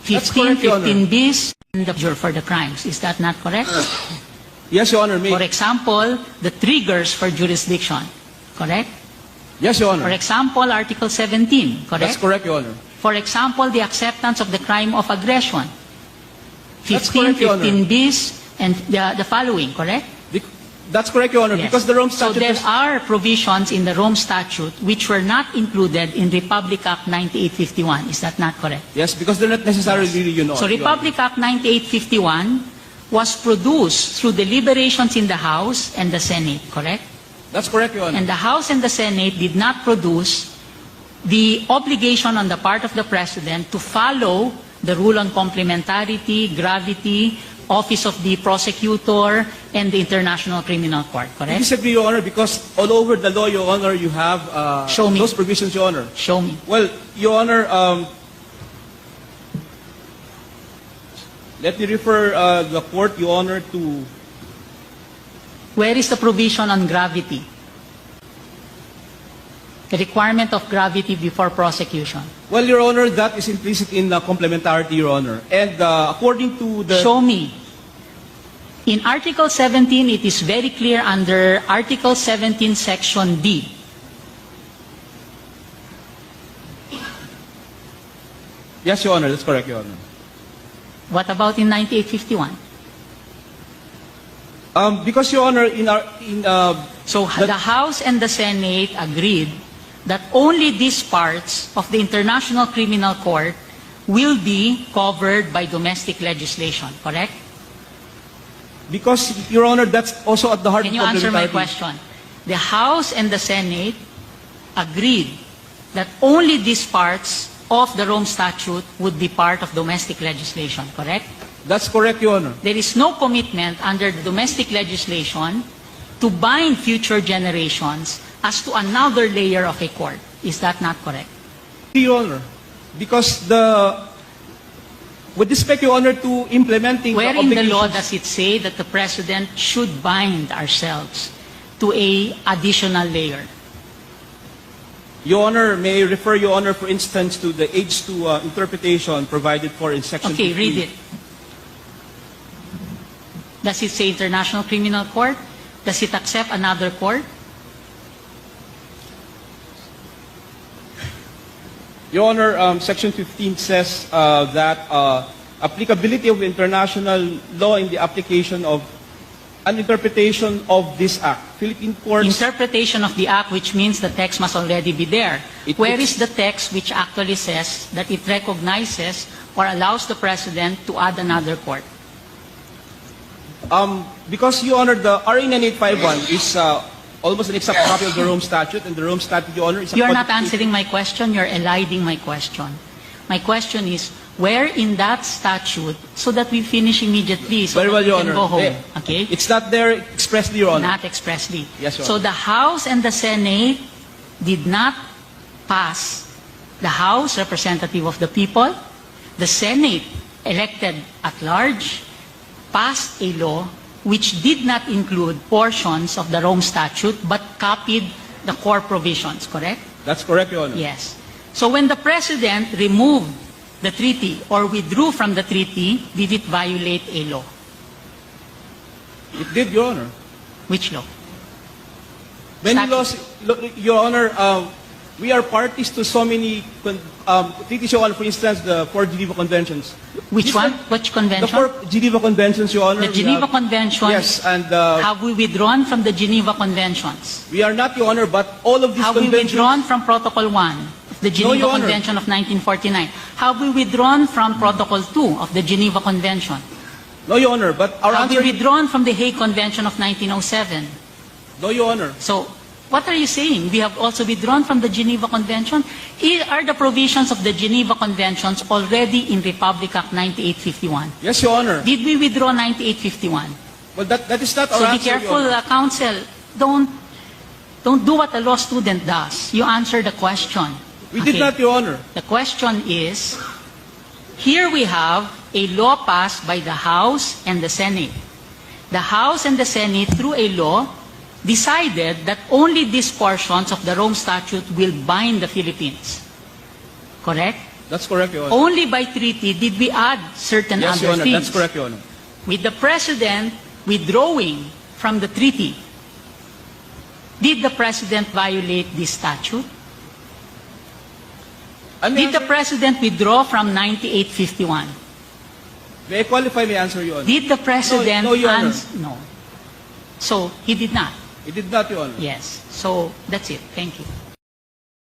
That's 15, correct, Your Honor. 15 bis, and the for the crimes. Is that not correct? Yes, Your Honor. For example, the triggers for jurisdiction. Correct? Yes, Your For Honor. example, Article 17. Correct? That's correct, Your Honor. For example, the acceptance of the crime of aggression. 15, That's correct, Your Honor. 15 bis, and the following. Correct? That's correct, Your Honor, Yes. because the Rome So Statute there is... are provisions in the Rome Statute which were not included in Republic Act 9851. Is that not correct? Yes, because they're not necessarily, Your Honor. So Republic Act 9851 was produced through deliberations in the House and the Senate, correct? That's correct, Your Honor. And the House and the Senate did not produce the obligation on the part of the President to follow the rule on complementarity, gravity, Office of the Prosecutor, and the International Criminal Court, I correct? disagree, Your Honor, because all over the law, Your Honor, you have Show me. those provisions, Your Honor. Show me. Well, Your Honor, let me refer the court, Your Honor, to... Where is the provision on gravity? The requirement of gravity before prosecution. Well, Your Honor, that is implicit in complementarity, Your Honor. And according to the... Show me. In Article 17, it is very clear under Article 17, Section D. Yes, Your Honor, that's correct, Your Honor. What about in 9851? Because, Your Honor, So the House and the Senate agreed that only these parts of the International Criminal Court will be covered by domestic legislation, correct? because, Your Honor, that's also at the heart Can of you answer my complementarity. question? The House and the Senate agreed that only these parts of the Rome Statute would be part of domestic legislation, correct? That's correct, Your Honor. There is no commitment under the domestic legislation to bind future generations as to another layer of a court. Is that not correct? Your Honor, because with respect, Your Honor, to implementing Where the in the obligations... law does it say that the President should bind ourselves to a additional layer? Your Honor, may I refer, Your Honor, for instance, to the age to interpretation provided for in Section Okay, 15. read it. Does it say International Criminal Court? Does it accept another court? Your Honor, Section 15 says that applicability of international law in the application of an interpretation of this act. Philippine courts... Interpretation of the act, which means the text must already be there. Where it's- is the text which actually says that it recognizes or allows the President to add another court? Because, Your Honor, the RA 9851 is almost an exact copy of the Rome Statute, and the Rome Statute, Your Honor, is a You're not codification- answering my question, you're eliding my question. My question is, where in that statute, so that we finish immediately, so Very well, that we Your can Honor. go home, Eh, okay? It's not there expressly, Your Honor. Not expressly. Yes, Your So Honor. the House and the Senate did not pass. The House, representative of the people, the Senate, elected at large, passed a law which did not include portions of the Rome Statute but copied the core provisions, correct? That's correct, Your Honor. Yes. So when the President removed the treaty or withdrew from the treaty, did it violate a law? It did, Your Honor. Which law? Many Statute. laws, Your Honor, we are parties to so many treaties, Your Honor, for instance, the four Geneva Conventions. Which one? Which convention? The four Geneva Conventions, Your Honor. The Geneva Conventions. Yes, and Have we withdrawn from the Geneva Conventions? we are not, Your Honor, but all of these Have we conventions... withdrawn from Protocol 1 of the Geneva Your Honor. Convention of 1949? Have we withdrawn from Protocol 2 of the Geneva Convention? No, Your Honor, but our Have we answer... withdrawn from the Hague Convention of 1907? No, Your Honor. So, what are you saying? We have also withdrawn from the Geneva Convention? Are the provisions of the Geneva Conventions already in Republic Act 9851? Yes, Your Honor. Did we withdraw 9851? Well, that is not our So be answer, Your careful, Honor. counsel. Don't do what a law student does. You answer the question. We did Okay. not, Your Honor. The question is, here we have a law passed by the House and the Senate. The House and the Senate, through a law, decided that only these portions of the Rome Statute will bind the Philippines. Correct? That's correct, Your Honor. Only by treaty did we add certain Yes, Your other Honor. things. That's correct, Your Honor. With the President withdrawing from the treaty, did the President violate this statute? Did the President withdraw from 9851? May I qualify my answer, Your Honor? Did the President No, Your Honor. No. So, he did not. It did not, Your Honor. Yes. So, that's it. Thank you.